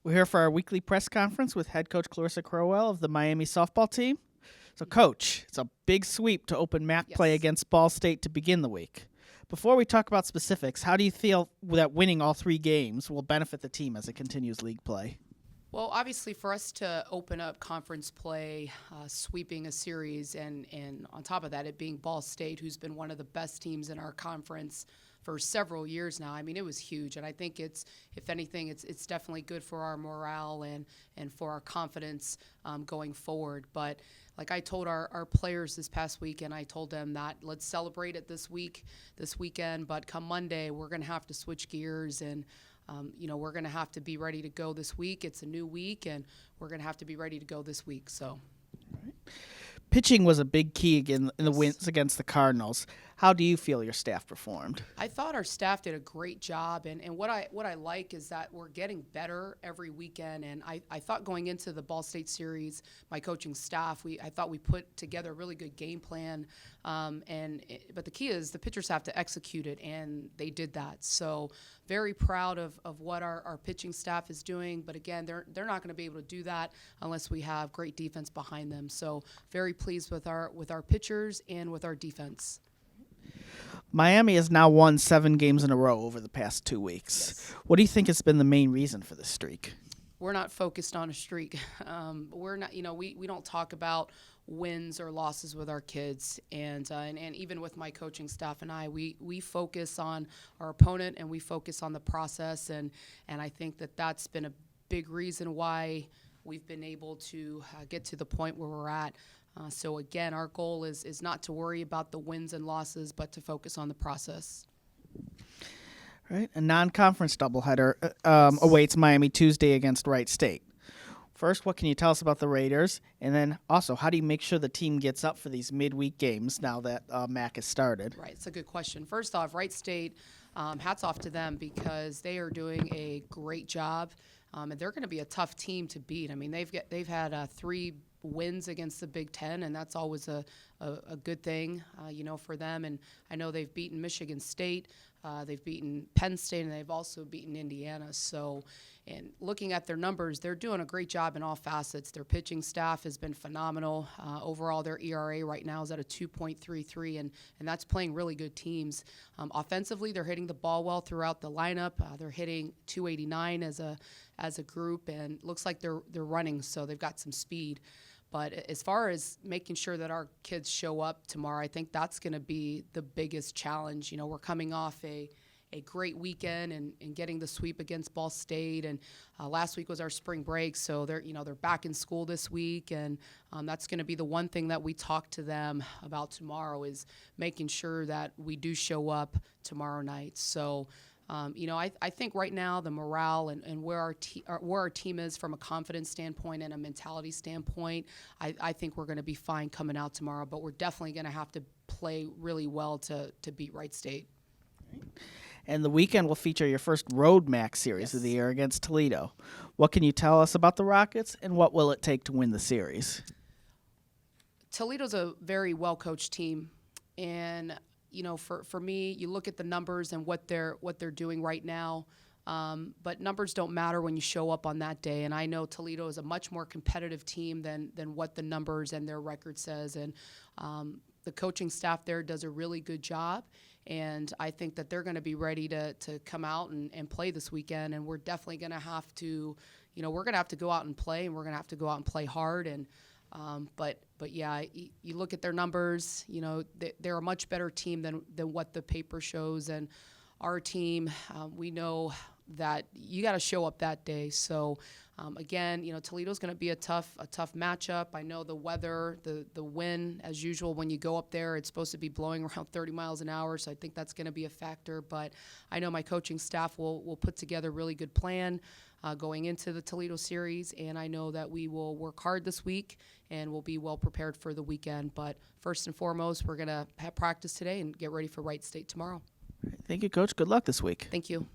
We're here for our weekly press conference with head coach Clarissa Crowell of the Miami softball team. So, Coach, it's a big sweep to open MAC play against Ball State to begin the week. Before we talk about specifics, how do you feel that winning all 3 games will benefit the team as it continues league play? Well, obviously, for us to open up conference play, sweeping a series, and on top of that, it being Ball State, who's been one of the best teams in our conference for several years now. I mean, it was huge, and I think it's, if anything, it's definitely good for our morale and for our confidence going forward. But like I told our players this past weekend, I told them that let's celebrate it this weekend, but come Monday, we're going to have to switch gears and we're going to have to be ready to go this week. It's a new week, and we're going to have to be ready to go this week. So, Pitching was a big key in the wins against the Cardinals. How do you feel your staff performed? I thought our staff did a great job, and what I like is that we're getting better every weekend. And I thought going into the Ball State series, my coaching staff, I thought we put together a really good game plan. But the key is the pitchers have to execute it, and they did that. So very proud of what our pitching staff is doing. But again, they're not going to be able to do that unless we have great defense behind them. So very pleased with our pitchers and with our defense. Miami has now won 7 games in a row over the past 2 weeks. Yes. What do you think has been the main reason for this streak? We're not focused on a streak. We're not, we don't talk about wins or losses with our kids, and even with my coaching staff and we focus on our opponent and we focus on the process, and I think that's been a big reason why we've been able to get to the point where we're at. So again, our goal is not to worry about the wins and losses, but to focus on the process. Right, a non-conference doubleheader awaits Miami Tuesday against Wright State. First, what can you tell us about the Raiders? And then also, how do you make sure the team gets up for these midweek games now that MAC has started? Right, it's a good question. First off, Wright State, hats off to them because they are doing a great job, and they're going to be a tough team to beat. I mean, they've had 3 wins against the Big Ten, and that's always a good thing, for them. And I know they've beaten Michigan State, they've beaten Penn State, and they've also beaten Indiana. So, and looking at their numbers, they're doing a great job in all facets. Their pitching staff has been phenomenal. Overall, their ERA right now is at a 2.33, and that's playing really good teams. Offensively, they're hitting the ball well throughout the lineup. They're hitting 289 as a group, and looks like they're running, so they've got some speed. But as far as making sure that our kids show up tomorrow, I think that's going to be the biggest challenge. We're coming off a great weekend and getting the sweep against Ball State, and last week was our spring break, so they're back in school this week, and that's going to be the one thing that we talk to them about tomorrow is making sure that we do show up tomorrow night. So. I think right now the morale and where our team is from a confidence standpoint and a mentality standpoint, I think we're going to be fine coming out tomorrow. But we're definitely going to have to play really well to beat Wright State. And the weekend will feature your first road MAC series of the year against Toledo. What can you tell us about the Rockets, and what will it take to win the series? Toledo's a very well-coached team, and for me, you look at the numbers and what they're doing right now, but numbers don't matter when you show up on that day. And I know Toledo is a much more competitive team than what the numbers and their record says. And the coaching staff there does a really good job. And I think that they're going to be ready to come out and play this weekend. And we're definitely going to have to, we're going to have to go out and play, and we're going to have to go out and play hard. And but yeah, you look at their numbers, they're a much better team than what the paper shows. And our team, we know that you got to show up that day. So again, Toledo's going to be a tough matchup. I know the weather, the wind, as usual, when you go up there, it's supposed to be blowing around 30 miles an hour. So I think that's going to be a factor. But I know my coaching staff will put together a really good plan going into the Toledo series, and I know that we will work hard this week and we'll be well prepared for the weekend. But first and foremost, we're going to have practice today and get ready for Wright State tomorrow. Thank you, Coach. Good luck this week. Thank you.